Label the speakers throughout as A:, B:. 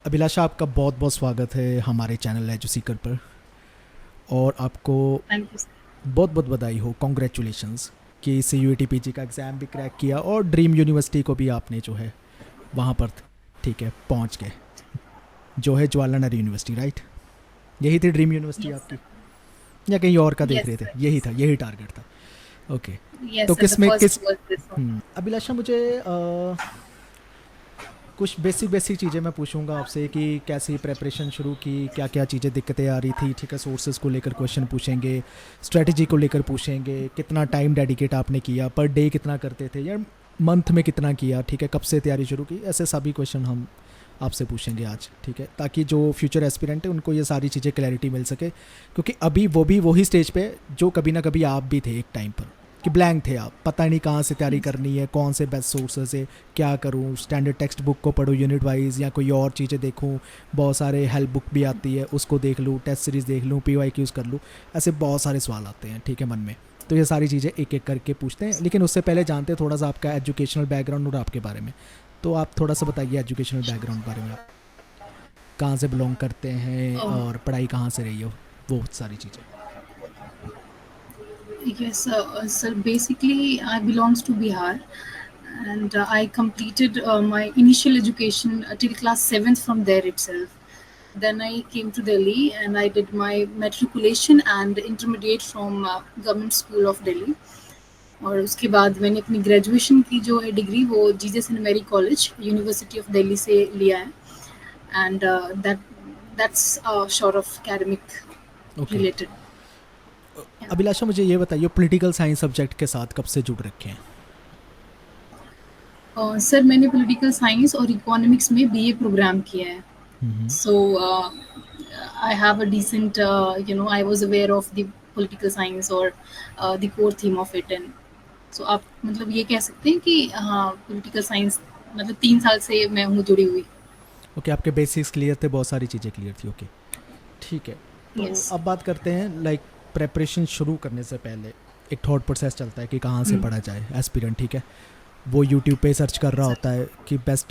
A: अभिलाषा, आपका बहुत बहुत स्वागत है हमारे चैनल एजू सीकर पर। और आपको
B: थैंक यू।
A: बहुत बहुत बधाई हो, कॉन्ग्रेचुलेशंस कि सी यू टी पी जी का एग्ज़ाम भी क्रैक किया और ड्रीम यूनिवर्सिटी को भी आपने जो है वहाँ पर, ठीक है, पहुँच गए, जो है जवाहरलाल नेहरू यूनिवर्सिटी, राइट? यही थी ड्रीम यूनिवर्सिटी
B: यस
A: आपकी,
B: सर।
A: या कहीं और का देख
B: यस
A: रहे थे?
B: सर।
A: यही था, यही टारगेट था। ओके।
B: यस
A: तो
B: सर, द
A: किस में
B: फर्स्ट
A: किस
B: वाज दिस वन।
A: अभिलाषा, मुझे कुछ बेसिक बेसिक चीज़ें मैं पूछूंगा आपसे कि कैसी प्रेपरेशन शुरू की, क्या क्या चीज़ें दिक्कतें आ रही थी, ठीक है? सोर्सेज को लेकर क्वेश्चन पूछेंगे, स्ट्रेटजी को लेकर पूछेंगे, कितना टाइम डेडिकेट आपने किया, पर डे कितना करते थे, या मंथ में कितना किया, ठीक है, कब से तैयारी शुरू की, ऐसे सभी क्वेश्चन हम आपसे पूछेंगे आज, ठीक है? ताकि जो फ्यूचर एस्पिरेंट है उनको ये सारी चीज़ें क्लैरिटी मिल सके, क्योंकि अभी वो भी वही स्टेज पे जो कभी ना कभी आप भी थे एक टाइम पर, कि ब्लैंक थे आप, पता नहीं कहाँ से तैयारी करनी है, कौन से बेस्ट सोर्सेज है, क्या करूँ, स्टैंडर्ड टेक्स्ट बुक को पढूँ यूनिट वाइज या कोई और चीज़ें देखूँ, बहुत सारे हेल्प बुक भी आती है उसको देख लूँ, टेस्ट सीरीज़ देख लूँ, पी वाई क्यूज़ कर लूँ, ऐसे बहुत सारे सवाल आते हैं, ठीक है, मन में। तो ये सारी चीज़ें एक एक करके पूछते हैं, लेकिन उससे पहले जानते हैं थोड़ा सा आपका एजुकेशनल बैकग्राउंड और आपके बारे में। तो आप थोड़ा सा बताइए एजुकेशनल बैकग्राउंड बारे में, आप कहाँ से बिलोंग करते हैं और पढ़ाई कहाँ से रही हो, वो सारी चीज़ें।
B: Yes, sir. Basically, I belongs to Bihar, and I completed my initial education till class seventh from there itself. Then I came to Delhi and I did my matriculation and intermediate from Government School of Delhi. और उसके बाद मैंने अपनी graduation की जो है degree वो जीजे Saint Mary college university of Delhi से लिया है। And that's short of academic
A: okay.
B: related. Yeah.
A: Abhilasha, मुझे ये बताइए, पॉलिटिकल साइंस सब्जेक्ट के साथ कब से जुड़ रखे हैं?
B: सर मैंने पॉलिटिकल साइंस और इकोनॉमिक्स में बीए प्रोग्राम किया है।
A: Hmm.
B: So I have a decent I was aware of the political science और the core theme of it. And so आप मतलब ये कह सकते हैं कि हाँ पॉलिटिकल साइंस मतलब 3 साल से मैं हूँ जुड़ी हुई।
A: ओके, आपके बेसिक्स क्लियर थे, बहुत सारी चीज़ें क्लियर थी। ओके, ठीक है। तो
B: यस।
A: अब बात करते हैं, लाइक, प्रेपरेशन शुरू करने से पहले एक थॉट प्रोसेस चलता है कि कहाँ से पढ़ा जाए एस्पिरेंट, ठीक है? वो यूट्यूब पे सर्च कर रहा
B: सर।
A: होता है कि बेस्ट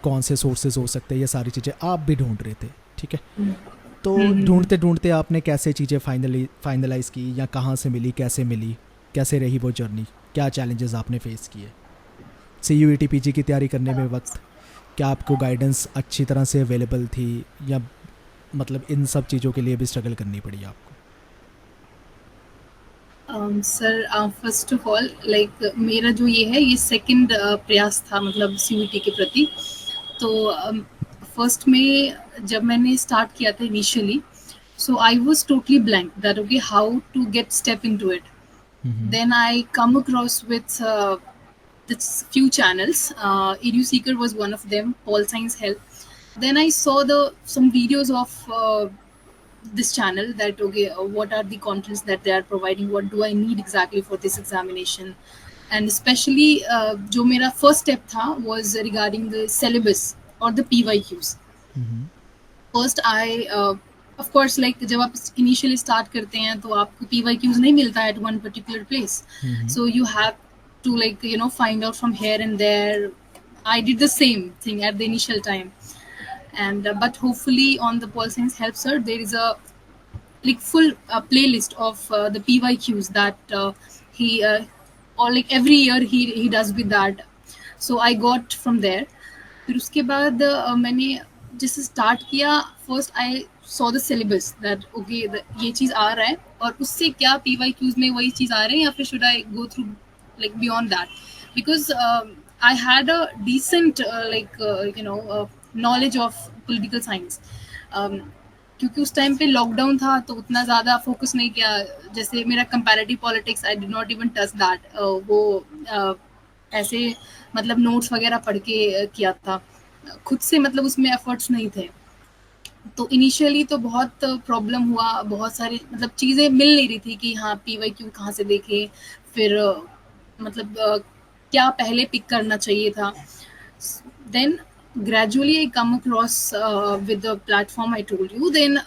A: कौन से सोर्सेज हो सकते हैं, ये सारी चीज़ें आप भी ढूंढ रहे थे, ठीक है? तो ढूंढते ढूंढते आपने कैसे चीज़ें फाइनलाइज की, या कहाँ से मिली, कैसे मिली, कैसे रही वो जर्नी, क्या चैलेंजेस आपने फेस किए C U E T P G की तैयारी करने में वक्त? क्या आपको गाइडेंस अच्छी तरह से अवेलेबल थी, या मतलब इन सब चीज़ों के लिए भी स्ट्रगल करनी पड़ी आपको?
B: Sir first of all like मेरा जो ये है ये सेकंड प्रयास था मतलब सीयूईटी के प्रति। तो फर्स्ट में जब मैंने स्टार्ट किया था initially so I was totally blank that okay how to get step into it.
A: Hmm.
B: Then I come across with this few channels. EduSeeker was one of them. Paul Science Help. Then I saw the some videos of this channel that okay what are the contents that they are providing, what do I need exactly for this examination. And especially जो मेरा first step था was regarding the syllabus or the PYQs.
A: Hmm.
B: First I of course like जब आप initially start करते हैं तो आपको PYQs नहीं मिलता है at one particular place,
A: hmm.
B: so you have to like find out from here and there. I did the same thing at the initial time. And but hopefully on the Paul Science Help Sir there is a like full playlist of the PYQs that he or like every year he does with that. So I got from there. फिर उसके बाद मैंने जैसे start किया first I saw the syllabus that okay ये चीज़ आ रहा है और उससे क्या PYQs में वही चीज़ आ रही है या फिर should I go through like beyond that because I had a decent knowledge of political science. um, क्योंकि उस टाइम पे लॉकडाउन था तो उतना ज़्यादा फोकस नहीं किया। जैसे मेरा comparative politics I did not even touch that वो ऐसे मतलब नोट्स वगैरह पढ़ के किया था खुद से मतलब उसमें एफर्ट्स नहीं थे। तो इनिशियली तो बहुत प्रॉब्लम हुआ, बहुत सारी मतलब चीज़ें मिल नहीं रही थी कि हाँ PYQ कहाँ से देखें, फिर मतलब क्या पहले पिक करना चाहिए था। Then gradually I come across with the platform I told you. Then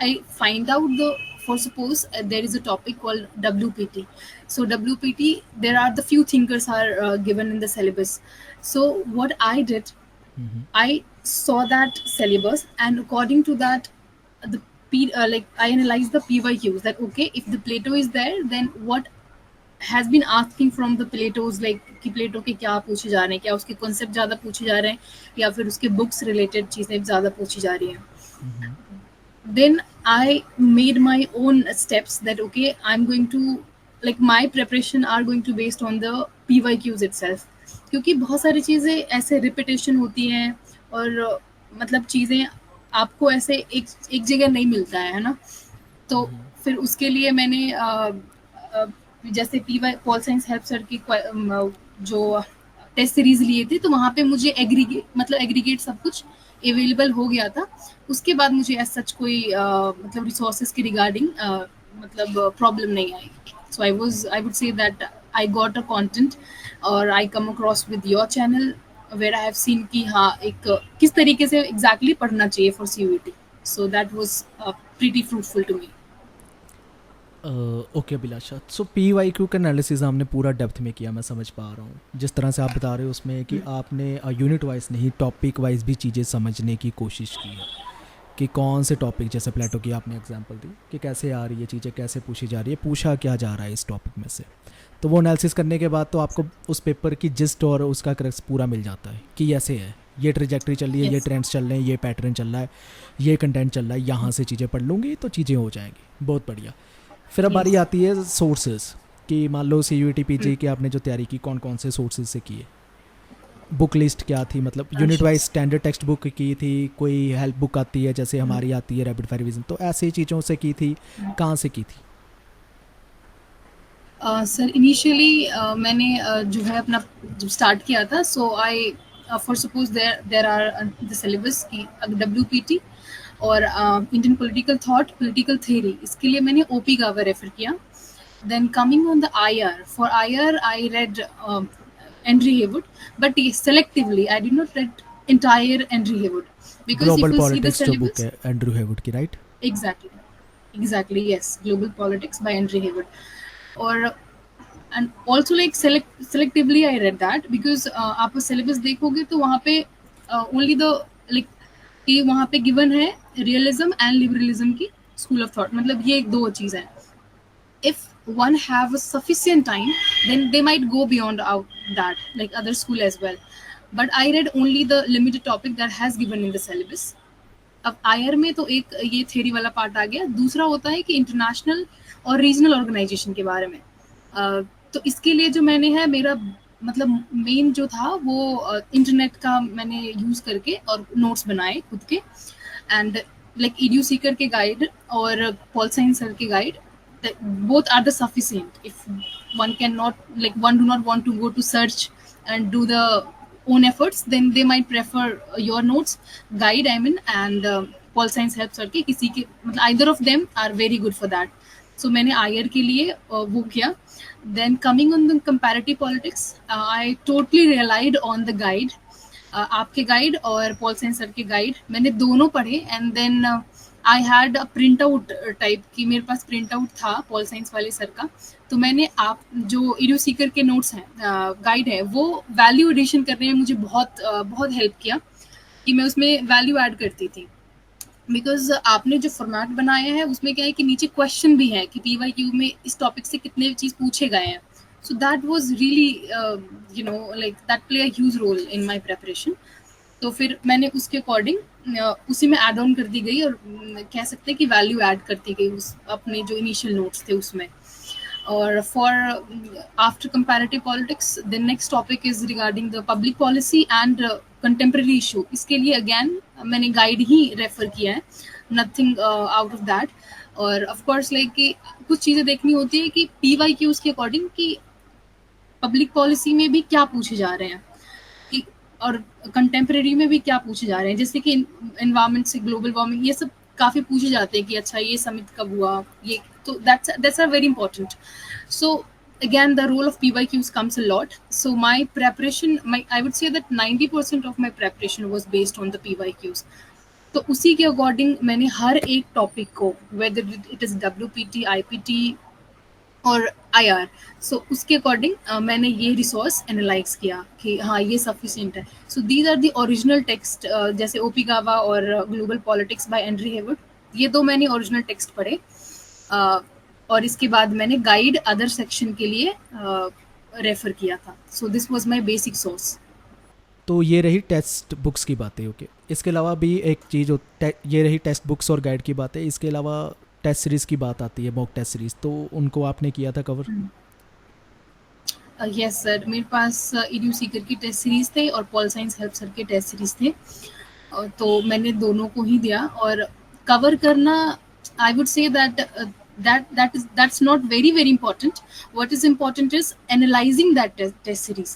B: I find out the for suppose there is a topic called WPT. So WPT, there are the few thinkers are given in the syllabus. So what I did,
A: hmm.
B: I saw that syllabus, and according to that, like I analyzed the PYQs, that okay, if the Plato is there, then what has been asking from the Plato's, like कि प्लेटो के क्या पूछे जा रहे हैं, क्या उसके concept ज़्यादा पूछे जा रहे हैं या फिर उसके बुक्स रिलेटेड चीज़ें ज़्यादा पूछी जा रही हैं. Then I made my own steps that okay, I'm going to, like my preparation are going to based on the PYQs itself, क्योंकि बहुत सारी चीज़ें ऐसे रिपीटेशन होती हैं और मतलब चीज़ें आपको ऐसे एक जगह नहीं मिलता है ना. तो फिर उसके लिए मैंने जैसे PY pol science help sir की जो टेस्ट सीरीज लिए थे, तो वहाँ पे मुझे एग्रीगेट सब कुछ अवेलेबल हो गया था. उसके बाद मुझे एज सच कोई मतलब रिसोर्सेज के रिगार्डिंग मतलब प्रॉब्लम नहीं आई. So I would say that I got a content और I come across with your channel where I have seen कि हाँ एक किस तरीके से एग्जैक्टली पढ़ना चाहिए for CUET. So that was pretty fruitful to me.
A: Okay Abhilasha, so PYQ का एनालिसिस आपने पूरा डेप्थ में किया, मैं समझ पा रहा हूँ जिस तरह से आप बता रहे हो उसमें कि आपने यूनिट वाइज नहीं टॉपिक वाइज भी चीज़ें समझने की कोशिश की है कि कौन से टॉपिक, जैसे प्लेटो की आपने एग्जांपल दी कि कैसे आ रही है चीज़ें, कैसे पूछी जा रही है, पूछा क्या जा रहा है इस टॉपिक में से. तो वो एनालिसिस करने के बाद तो आपको उस पेपर की जिस्ट और उसका क्रक्स पूरा मिल जाता है कि ऐसे है, ये ट्रेजेक्ट्री चल रही है, ये ट्रेंड्स चल रहे हैं, ये पैटर्न चल रहा है, ये कंटेंट चल रहा है, यहाँ से चीज़ें पढ़ लूँगी तो चीज़ें हो जाएंगी. बहुत बढ़िया. फिर अब बारी आती है सोर्सेज कि मान लो CUET PG की आपने जो तैयारी की, कौन कौन से सोर्सेज से की है, बुक लिस्ट क्या थी, मतलब unit wise standard text book की थी, कोई हेल्प बुक आती है जैसे हमारी आती है रैपिड फायर रिवीजन, तो ऐसी चीज़ों से की थी, कहाँ से की थी?
B: सर इनिशियली मैंने जो है अपना जब स्टार्ट किया था, so I for suppose there are the syllabus की WPT और Indian political thought, political theory, इसके लिए मैंने OP गावर रेफर किया. Then coming on the IR, for IR I read Henry Haywood, but selectively I did not read entire Henry Haywood because
A: global
B: if you see the
A: politics जो book
B: syllabus,
A: है Andrew Heywood की, right?
B: exactly yes, Global Politics by Henry Haywood. और and also like selectively I read that because आप syllabus देखोगे तो वहाँ पे only the like कि वहाँ पे गिवन है रियलिज्म एंड लिबरलिज्म की स्कूल ऑफ थॉट, मतलब ये दो चीज़ है. If one have a sufficient time, then they might go beyond out that like other school as well. But I read only the limited topic that has given in the syllabus. अब IR में तो एक ये theory वाला part आ गया, दूसरा होता है कि इंटरनेशनल और रीजनल ऑर्गेनाइजेशन के बारे में. तो इसके लिए जो मैंने है मेरा मतलब मेन जो था वो इंटरनेट का मैंने यूज़ करके और नोट्स बनाए खुद के, एंड लाइक EDU सीकर के गाइड और पॉल साइंस सर के guide, both are the sufficient. If one cannot, like one do not want to go to search and do the own efforts, then they might prefer your notes guide I mean and Paul Science help sir के किसी के मतलब either of them are very good for that. So मैंने IR के लिए वो किया. Then coming on the comparative politics, I totally relied on the guide. आपके गाइड और पॉल साइंस सर के गाइड मैंने दोनों पढ़े, and then I had a print out type की, मेरे पास प्रिंट आउट था पॉल साइंस वाले सर का, तो मैंने आप जो EDU सीकर के नोट्स हैं गाइड है वो वैल्यू एडिशन करने में मुझे बहुत हेल्प किया कि मैं उसमें वैल्यू ऐड करती थी. बिकॉज आपने जो फॉर्मेट बनाया है उसमें क्या है कि नीचे क्वेश्चन भी है कि PYQ में इस टॉपिक से कितने चीज़ पूछे गए हैं. So that was really like that play a huge role in my preparation. तो फिर मैंने उसके अकॉर्डिंग उसी में ऐड ऑन कर दी गई और कह सकते हैं कि वैल्यू ऐड करती गई उस अपने जो इनिशियल नोट्स थे उसमें. और for after comparative politics the next topic is regarding the public policy and contemporary issue. इसके लिए अगेन मैंने गाइड ही रेफर किया है, नथिंग आउट ऑफ दैट. और ऑफ कोर्स लाइक कि कुछ चीज़ें देखनी होती है कि PYQs के अकॉर्डिंग कि पब्लिक पॉलिसी में भी क्या पूछे जा रहे हैं कि और कंटेम्प्रेरी में भी क्या पूछे जा रहे हैं. जैसे कि एनवायरनमेंट से ग्लोबल वार्मिंग ये सब काफ़ी पूछे जाते हैं कि अच्छा ये समिट कब हुआ, ये तो that's are very important. So again the role of PYQs comes a lot. So my preparation, I would say that 90% of my preparation was based on the PYQs. तो उसी के अकॉर्डिंग मैंने हर एक टॉपिक को, whether it is WPT, IPT, और IR. सो उसके according मैंने ये रिसोर्स एनालाइज किया कि हाँ ये सफिशिएंट है। So these are the original text, जैसे ओपी गावा और global politics by Andrew Heywood, ये दो मैंने ओरिजिनल टेक्स्ट पढ़े। और इसके बाद मैंने गाइड अदर सेक्शन के लिए रेफर किया था। सो this was my basic source.
A: तो ये रही टेक्स्ट बुक्स की बातें, ओके। इसके अलावा भी एक चीज़ ये रही टेक्स्ट बुक्स और गाइड की बातें। इसके अलावा टेस्ट सीरीज़ की बात आती है, मॉक टेस्ट सीरीज़, तो उनको आपने किया था कवर?
B: यस सर, मेरे पास ईडीयू सीकर की टेस्ट सीरीज थे और पॉल साइंस हेल्प सर के टेस्ट सीरीज थे। तो मैंने दोनों को ही दिया। और कवर करना, आई would say that that's not very very important. What is important is analyzing that test series.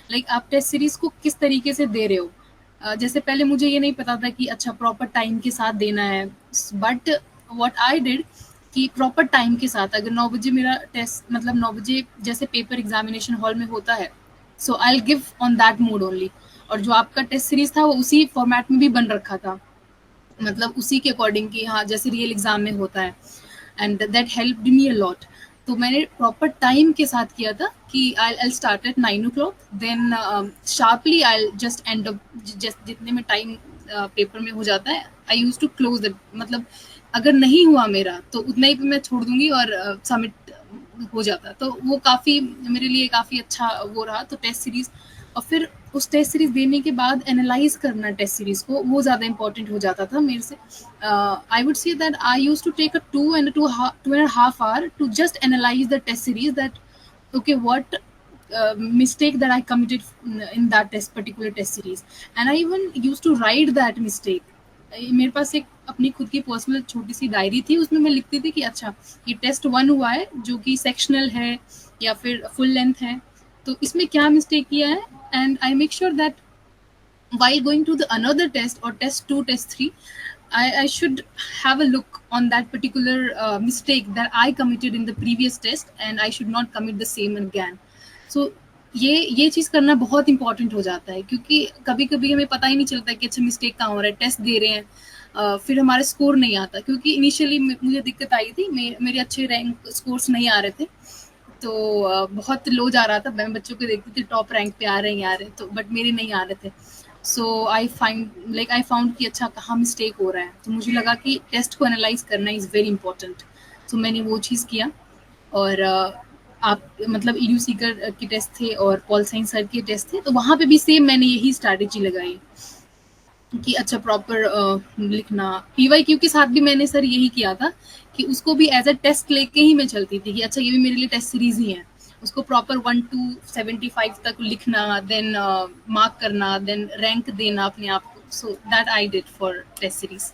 B: Like आप टेस्ट सीरीज को किस तरीके से दे रहे हो। जैसे पहले मुझे ये नहीं पता था कि अच्छा प्रॉपर टाइम के साथ देना है, बट व्हाट आई डिड कि प्रॉपर टाइम के साथ, अगर 9 बजे मेरा टेस्ट, मतलब 9 बजे जैसे पेपर एग्जामिनेशन हॉल में होता है, so I will give on that mode only. और जो आपका टेस्ट सीरीज था वो उसी फॉर्मेट में भी बन रखा था, मतलब उसी के अकॉर्डिंग कि हाँ जैसे रियल एग्जाम में होता है। And that helped me a lot. तो मैंने प्रॉपर टाइम के साथ किया था कि I start at 9 o'clock, then sharply I just end up, just जितने में टाइम पेपर में हो जाता है I use to close the, मतलब अगर नहीं हुआ मेरा तो उतना ही पे मैं छोड़ दूंगी और सबमिट हो जाता। तो वो काफ़ी मेरे लिए काफ़ी अच्छा वो रहा। तो टेस्ट सीरीज, और फिर उस टेस्ट सीरीज देने के बाद एनालाइज करना टेस्ट सीरीज को, वो ज़्यादा इंपॉर्टेंट हो जाता था मेरे से। I would say that I use to take a 2 and a half hour to just analyze the test series, that okay what mistake that I committed in that particular test series, and I even used to write that mistake. मेरे पास एक अपनी खुद की personal छोटी सी diary थी, उसमें मैं लिखती थी कि अच्छा ये टेस्ट 1 हुआ है जो कि सेक्शनल है या फिर फुल लेंथ है, तो इसमें क्या मिस्टेक किया है। And I make sure that while going to the another test or test 2 test 3, I should have a look on that particular mistake that I committed in the previous test, and I should not commit the same again. So ये चीज़ करना बहुत important हो जाता है, क्योंकि कभी कभी हमें पता ही नहीं चलता कि अच्छा मिस्टेक कहाँ हो रहा है। टेस्ट दे रहे हैं, फिर हमारे स्कोर नहीं आता, क्योंकि इनिशियली मुझे दिक्कत आई थी, मेरे अच्छे रैंक स्कोर्स नहीं आ रहे थे। तो बहुत लो जा रहा था, मैं बच्चों को देखती थी टॉप रैंक पे आ रहे हैं, तो बट मेरे नहीं आ रहे थे। सो आई फाउंड कि अच्छा कहाँ मिस्टेक हो रहा है। तो मुझे लगा कि टेस्ट को एनालाइज करना इज़ वेरी इंपॉर्टेंट। सो मैंने वो चीज़ किया। और आप मतलब ईडू सीकर के टेस्ट थे और पॉल साइंस सर के टेस्ट थे, तो वहाँ पे भी सेम मैंने यही स्ट्रैटेजी लगाई कि अच्छा प्रॉपर लिखना। पीवाईक्यू के साथ भी मैंने सर यही किया था कि उसको भी एज अ टेस्ट लेके ही मैं चलती थी कि अच्छा ये भी मेरे लिए टेस्ट सीरीज ही है। उसको प्रॉपर 1 to 75 तक लिखना, देन मार्क करना, देन रैंक देना अपने आप को। So that I did for test series.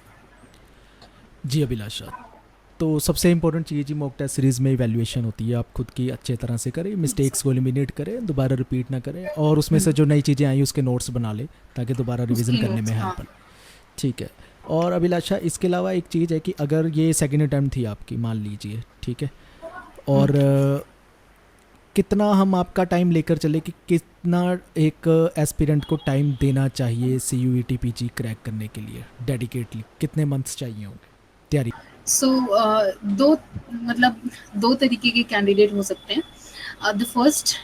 A: जी अभिलाषा, तो सबसे इंपॉर्टेंट चीज़ ही मॉक टेस्ट सीरीज़ में इवैल्यूएशन होती है। आप खुद की अच्छे तरह से करें, मिस्टेक्स को एलिमिनेट करें, दोबारा रिपीट ना करें, और उसमें से जो नई चीज़ें आई उसके नोट्स बना लें ताकि दोबारा रिवीजन
B: उसके
A: करने में
B: नोट्स, हाँ।
A: हेल्प। ठीक है। और अभिलाषा, इसके अलावा एक चीज़ है कि अगर ये सेकेंड अटैम्प्ट थी आपकी, मान लीजिए, ठीक है, और कितना हम आपका टाइम लेकर चले कि कितना एक एस्पिरेंट को टाइम देना चाहिए C U E T P G crack करने के लिए डेडिकेटली, कितने मंथ्स चाहिए होंगे तैयारी?
B: सो दो, मतलब दो तरीके के कैंडिडेट हो सकते हैं। The first,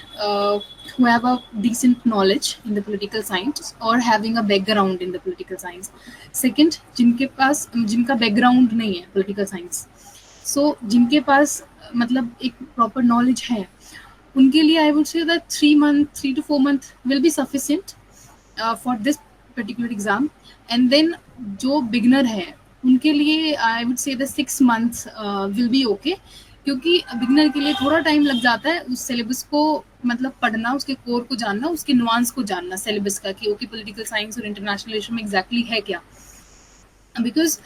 B: who have a decent knowledge in the political science or having a background in the political science. Second, जिनका background नहीं है political science, so जिनके पास मतलब एक proper knowledge है, उनके लिए I would say that 3 to 4 month will be sufficient for this particular exam. And then जो बिगनर है उनके लिए आई वुड से the 6 months will be okay, क्योंकि बिगनर के लिए थोड़ा टाइम लग जाता है उस सिलेबस को मतलब पढ़ना, उसके कोर को जानना, उसके नुआंस को जानना सिलेबस का कि ओके पॉलिटिकल साइंस और इंटरनेशनल रिलेशन में एग्जैक्टली है क्या। बिकॉज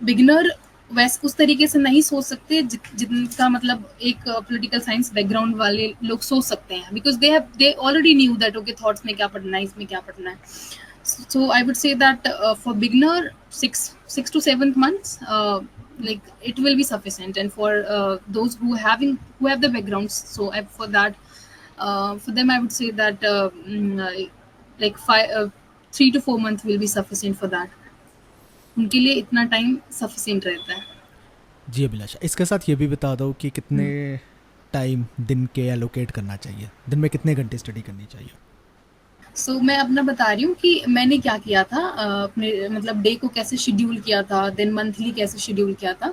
B: बिगिनर वैसे उस तरीके से नहीं सोच सकते जिनका मतलब एक पॉलिटिकल साइंस बैकग्राउंड वाले लोग सोच सकते हैं, because they already knew that okay thoughts में क्या पढ़ना है, इसमें क्या पढ़ना है। So I would say that for beginner, 6 to 7 months, like it will be sufficient. And for those who have the backgrounds, so for that, for them I would say that like 3 to 4 months will be sufficient for that. उनके लिए इतना time sufficient रहता है।
A: जी अभिलाषा, इसके साथ ये भी बता दो कि कितने टाइम दिन के एलोकेट करना चाहिए, दिन में कितने घंटे स्टडी करनी चाहिए?
B: मैं अपना बता रही हूँ कि मैंने क्या किया था, अपने मतलब डे को कैसे शेड्यूल किया था, देन मंथली कैसे शेड्यूल किया था।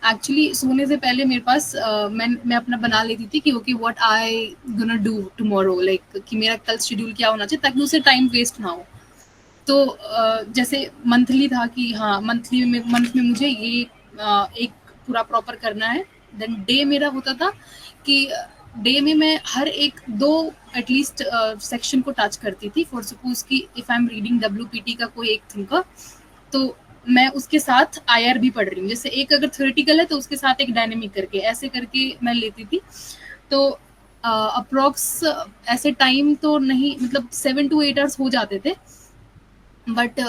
B: एक्चुअली सोने से पहले मेरे पास मैं अपना बना लेती थी कि okay what I gonna do tomorrow, like कि मेरा कल शेड्यूल क्या होना चाहिए ताकि उसे टाइम वेस्ट ना हो। तो जैसे मंथली था कि हाँ मंथ में मुझे ये एक पूरा प्रॉपर करना है। देन डे मेरा होता था कि डे में मैं हर एक दो एटलीस्ट सेक्शन को टच करती थी। फॉर सपोज कि इफ आई एम रीडिंग डब्ल्यूपीटी का कोई एक थिंग का, तो मैं उसके साथ आईआर भी पढ़ रही हूँ। जैसे एक अगर थ्योरेटिकल है तो उसके साथ एक डायनेमिक करके ऐसे करके मैं लेती थी। तो अप्रोक्स ऐसे टाइम तो नहीं, मतलब 7 to 8 आवर्स हो जाते थे। बट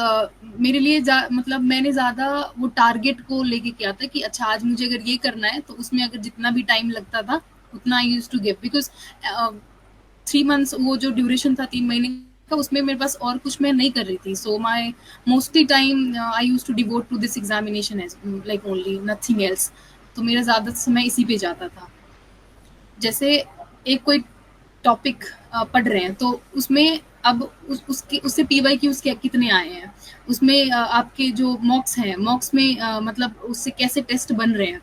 B: मेरे लिए मतलब मैंने ज़्यादा वो टारगेट को लेके किया था कि अच्छा आज मुझे अगर ये करना है तो उसमें अगर जितना भी टाइम लगता था उतना I use to give, because 3 months वो जो ड्यूरेशन था 3 महीने का, उसमें मेरे पास और कुछ मैं नहीं कर रही थी। So my mostly time I use to devote to this examination as like only, nothing else. तो मेरा ज़्यादा समय इसी पे जाता था। जैसे एक कोई टॉपिक पढ़ रहे हैं तो उसमें अब उसके उससे पीवाई की उसके कितने आए हैं, उसमें आपके जो मॉक्स हैं, मॉक्स में मतलब उससे कैसे टेस्ट बन रहे हैं।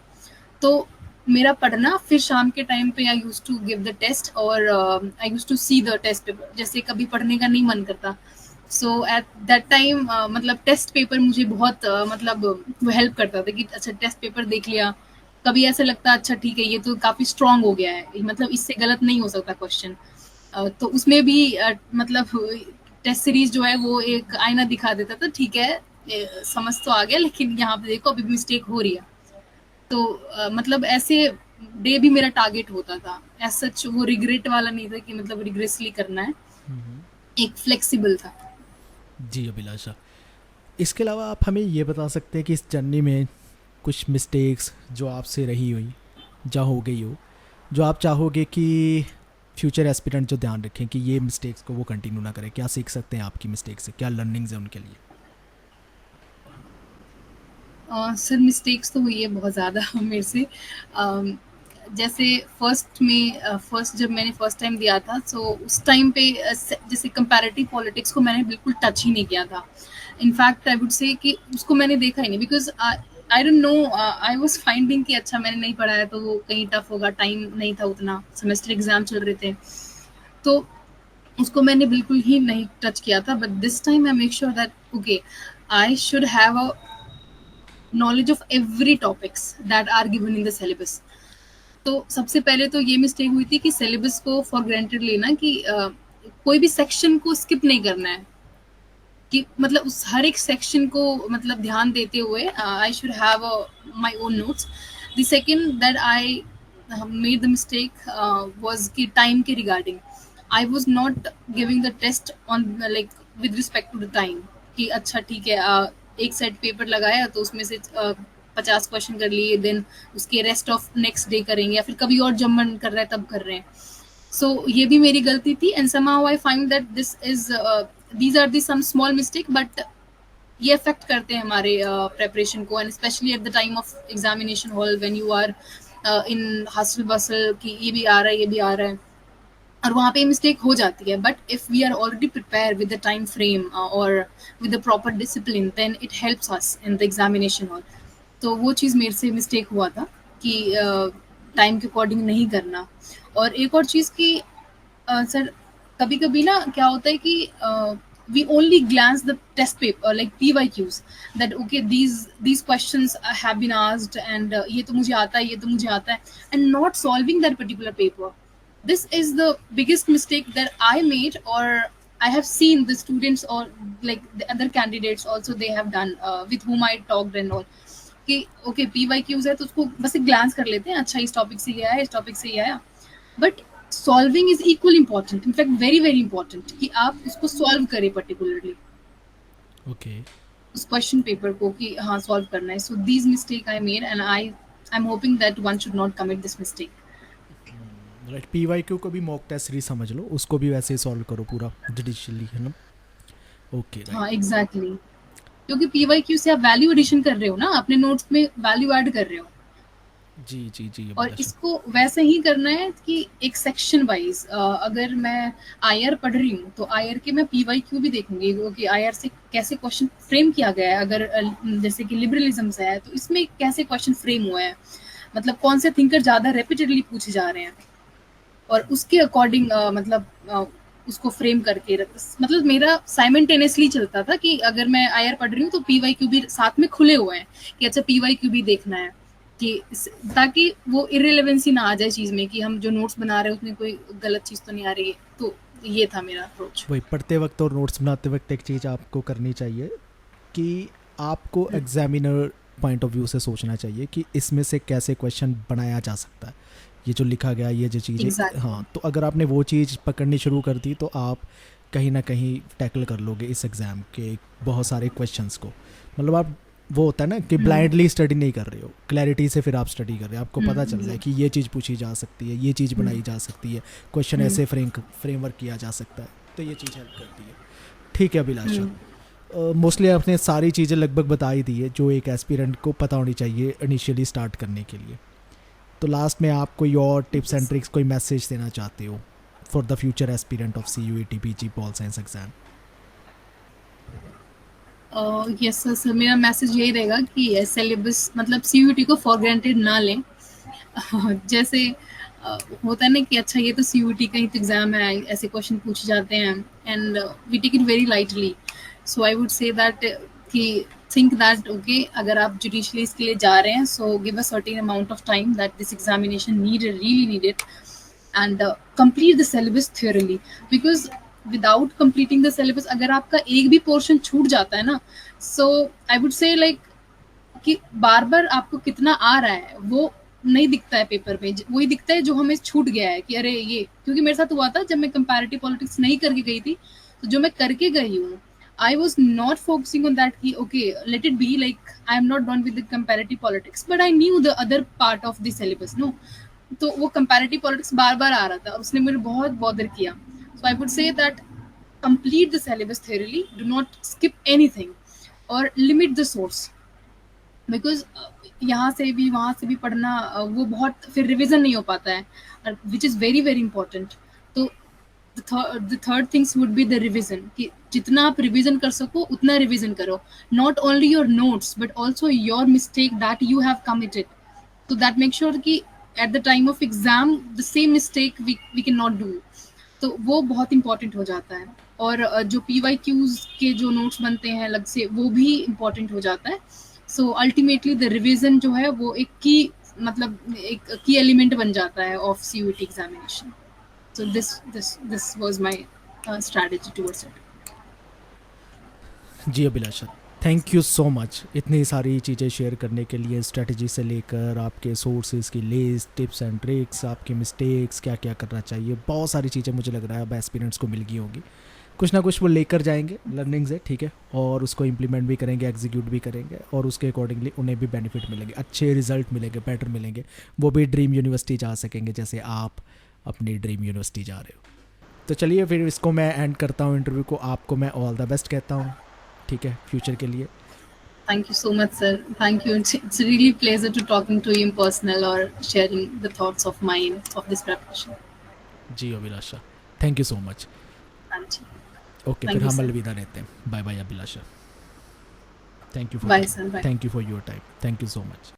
B: तो मेरा पढ़ना फिर शाम के टाइम पे I use to give the test, और I use to see the test paper. जैसे कभी पढ़ने का नहीं मन करता, सो एट दैट टाइम मतलब टेस्ट पेपर मुझे बहुत मतलब वो हेल्प करता था कि अच्छा टेस्ट पेपर देख लिया। कभी ऐसा लगता अच्छा ठीक है ये तो काफी स्ट्रांग हो गया है, मतलब इससे गलत नहीं हो सकता क्वेश्चन। तो उसमें भी मतलब टेस्ट सीरीज जो है वो एक आईना दिखा देता था, ठीक है समझ तो आ गया लेकिन यहाँ पे देखो अभी मिस्टेक हो रही है। तो मतलब ऐसे डे भी मेरा टारगेट होता था। एज सच वो रिग्रेट वाला नहीं था कि मतलब रिग्रेसली करना है, एक फ्लेक्सिबल था।
A: जी अभिलाषा, इसके अलावा आप हमें ये बता सकते हैं कि इस जर्नी में कुछ मिस्टेक्स जो आपसे रही हुई, जा हो गई हो, जो आप चाहोगे कि फ्यूचर एस्पिरेंट जो ध्यान रखें कि ये मिस्टेक्स को वो कंटिन्यू ना करें? क्या सीख सकते हैं आपकी मिस्टेक से, क्या लर्निंग्स हैं उनके लिए?
B: सर मिस्टेक्स तो हुई है बहुत ज़्यादा मेरे से। जैसे फर्स्ट जब मैंने फर्स्ट टाइम दिया था, सो उस टाइम पे जैसे कंपैरेटिव पॉलिटिक्स को मैंने बिल्कुल टच ही नहीं किया था। इनफैक्ट आई वुड से कि उसको मैंने देखा ही नहीं, because I don't know, I was finding कि अच्छा मैंने नहीं पढ़ा है तो वो कहीं टफ होगा, टाइम नहीं था उतना, सेमेस्टर एग्जाम चल रहे थे। तो उसको मैंने बिल्कुल ही नहीं टच किया था। But this time I make sure that okay I should have a knowledge of every topics that are given in the syllabus। तो सबसे पहले तो ये मिस्टेक हुई थी कि सिलेबस को फॉर ग्रांटेड लेना कि कोई भी सेक्शन को स्किप नहीं करना है, कि मतलब उस हर एक सेक्शन को मतलब ध्यान देते हुए I should have my own notes. The second that I made the mistake was कि टाइम के regarding I was not giving the test on like with respect to the time, कि अच्छा ठीक है एक सेट पेपर लगाया तो उसमें से 50 क्वेश्चन कर लिए, देन उसके रेस्ट ऑफ नेक्स्ट डे करेंगे या फिर कभी और जब मन कर रहा है तब कर रहे हैं। सो ये भी मेरी गलती थी, and somehow I find that this is these are the some small mistake, but ये अफेक्ट करते हैं हमारे प्रेपरेशन को, and specially at the time of examination hall when you are in hustle bustle कि ये भी आ रहा है ये भी आ रहा है, और वहाँ पे मिस्टेक हो जाती है। But if we are already prepare with the time frame और with the proper discipline, then it helps us in the examination hall. तो वो चीज़ मेरे से मिस्टेक हुआ था कि टाइम के अकॉर्डिंग नहीं करना। और एक और चीज़ कि सर कभी कभी ना क्या होता है कि we only glance the test paper like PYQs, that okay these questions have been asked and ये तो मुझे आता है ये तो मुझे आता है, and not solving that particular paper. This is the biggest mistake that I made, or I have seen the students or like the other candidates also they have done with whom I talked and all, कि okay PYQs है तो उसको बस एक glance कर लेते हैं, अच्छा इस टॉपिक से ये आया इस टॉपिक से ये आया, but solving is equal important, in fact very very important, कि आप उसको सॉल्व करें पर्टिकुलरली
A: ओके,
B: उस क्वेश्चन पेपर को कि हाँ सॉल्व करना है। So these mistake I made and I am hoping that one should not commit this mistake.
A: Right. PYQ को भी मॉक टेस्ट सीरीज समझ लो, उसको भी वैसे ही सॉल्व करो पूरा जुडिशियली, है ना? ओके
B: हाँ एग्जैक्टली, क्योंकि PYQ से आप वैल्यू एडिशन कर रहे हो ना, अपने नोट्स में वैल्यू ऐड कर रहे हो।
A: जी जी जी
B: और
A: अभिलाषा।
B: इसको वैसे ही करना है कि एक सेक्शन वाइज, अगर मैं आईआर पढ़ रही हूँ तो आईआर के मैं पीवाईक्यू भी देखूंगी कि आईआर से कैसे क्वेश्चन फ्रेम किया गया है। अगर जैसे कि लिबरलिज्म से है तो इसमें कैसे क्वेश्चन फ्रेम हुआ है, मतलब कौन से थिंकर ज्यादा रेपिटेडली पूछे जा रहे हैं, और उसके अकॉर्डिंग उसको फ्रेम करके मतलब मेरा साइमल्टेनियसली चलता था कि अगर मैं आईआर पढ़ रही हूँ तो पीवाईक्यू भी साथ में खुले हुए हैं कि अच्छा पीवाईक्यू भी देखना है, कि ताकि वो इरेलेवेंसी ना आ जाए चीज में कि हम जो नोट्स बना रहे हैं उसमें कोई गलत चीज तो नहीं आ रही है। तो ये था मेरा अप्रोच।
A: वही पढ़ते वक्त और नोट्स बनाते वक्त एक चीज़ आपको करनी चाहिए कि आपको एग्जामिनर पॉइंट ऑफ व्यू से सोचना चाहिए कि इसमें से कैसे क्वेश्चन बनाया जा सकता है, ये जो लिखा गया ये जो चीज़ें।
B: एग्जैक्टली।
A: हाँ, तो अगर आपने वो चीज़ पकड़नी शुरू कर दी तो आप कहीं ना कहीं टैकल कर लोगे इस एग्ज़ाम के बहुत सारे क्वेश्चंस को। मतलब आप, वो होता है ना कि ब्लाइंडली स्टडी नहीं कर रहे हो, क्लैरिटी से फिर आप स्टडी कर रहे हो, आपको पता चल रहा है कि ये चीज़ पूछी जा सकती है, ये चीज़ बनाई जा सकती है, क्वेश्चन ऐसे फ्रेमवर्क किया जा सकता है, तो ये चीज़ हेल्प करती है। ठीक है अभिलाषा, मोस्टली आपने सारी चीज़ें लगभग बता ही दी है जो एक एस्पिरेंट को पता होनी चाहिए इनिशियली स्टार्ट करने के लिए। तो लास्ट में आप कोई और टिप्स एंड ट्रिक्स, कोई मैसेज देना चाहते हो for the future aspirant of CUET PG pol science exam?
B: Yes sir sir, मेरा मैसेज यही रहेगा कि सिलेबस मतलब सीयूटी को फॉर ग्रांटेड ना लें। जैसे होता है ना कि अच्छा ये तो सीयूटी का ही तो एग्जाम है, ऐसे क्वेश्चन पूछे जाते हैं and we take it very lightly. So I would say that कि थिंक दैट ओके, अगर आप जुडिशली इसके लिए जा रहे हैं so give a certain amount of time that this examination really needed and complete the syllabus thoroughly, because without completing the syllabus अगर आपका एक भी पोर्शन छूट जाता है ना, सो आई वुड से लाइक कि बार बार आपको कितना आ रहा है वो नहीं दिखता है पेपर में, वही दिखता है जो हमें छूट गया है कि अरे ये, क्योंकि मेरे साथ हुआ था जब मैं कंपैरेटिव पॉलिटिक्स नहीं करके गई थी, तो जो मैं करके गई हूँ I was not focusing on that कि okay let it be like I am not done with the comparative politics but I knew the other part of the syllabus no. तो वो कंपैरेटिव पॉलिटिक्स बार बार आ रहा था और उसने मुझे बहुत bother किया। So I would say that complete the syllabus thoroughly, do not skip anything और limit the source, बिकॉज यहाँ से भी वहाँ से भी पढ़ना वो बहुत फिर रिविजन नहीं हो पाता है, which is very very important. तो the third things would be the revision, कि जितना आप रिविजन कर सको उतना रिविजन करो, not only your notes but also your mistake that you have committed, तो दैट मेक श्योर कि at the time of exam the same mistake we can not do. तो वो बहुत इंपॉर्टेंट हो जाता है। और जो PYQs के जो नोट्स बनते हैं अलग से वो भी इम्पॉर्टेंट हो जाता है। सो अल्टीमेटली द रिविजन जो है वो एक की मतलब एक की एलिमेंट बन जाता है of CUET examination. So this was my strategy towards it.
A: जी Abhilasha, thank you so much इतनी सारी चीज़ें शेयर करने के लिए, स्ट्रेटजी से लेकर आपके सोर्सेज की लिस्ट, टिप्स एंड ट्रिक्स, आपके मिस्टेक्स, क्या क्या करना चाहिए, बहुत सारी चीज़ें मुझे लग रहा है अब एस्पिरेंट्स को मिल गई होंगी। कुछ ना कुछ वो लेकर जाएंगे लर्निंग से, ठीक है, और उसको इम्प्लीमेंट भी करेंगे, एग्जीक्यूट भी करेंगे, और उसके अकॉर्डिंगली उन्हें भी बेनिफिट मिलेंगे, अच्छे रिजल्ट मिलेंगे, बेटर मिलेंगे, वो भी ड्रीम यूनिवर्सिटी जा सकेंगे जैसे आप अपनी ड्रीम यूनिवर्सिटी जा रहे हो। तो चलिए फिर इसको मैं एंड करता हूँ इंटरव्यू को, आपको मैं ऑल द बेस्ट कहता हूँ, ठीक है, फ्यूचर के लिए।
B: Thank you so much, sir. Thank you. It's really pleasure to talking to you in personal or sharing the thoughts of mine of this preparation.
A: जी Abhilasha, thank you so much.
B: Thank you.
A: Okay,
B: Thank
A: फिर
B: you,
A: हम
B: sir.
A: अलविदा लेते हैं, bye bye Abhilasha, thank you
B: Bye,
A: for
B: sir. Bye.
A: Thank you for your time, thank you so much.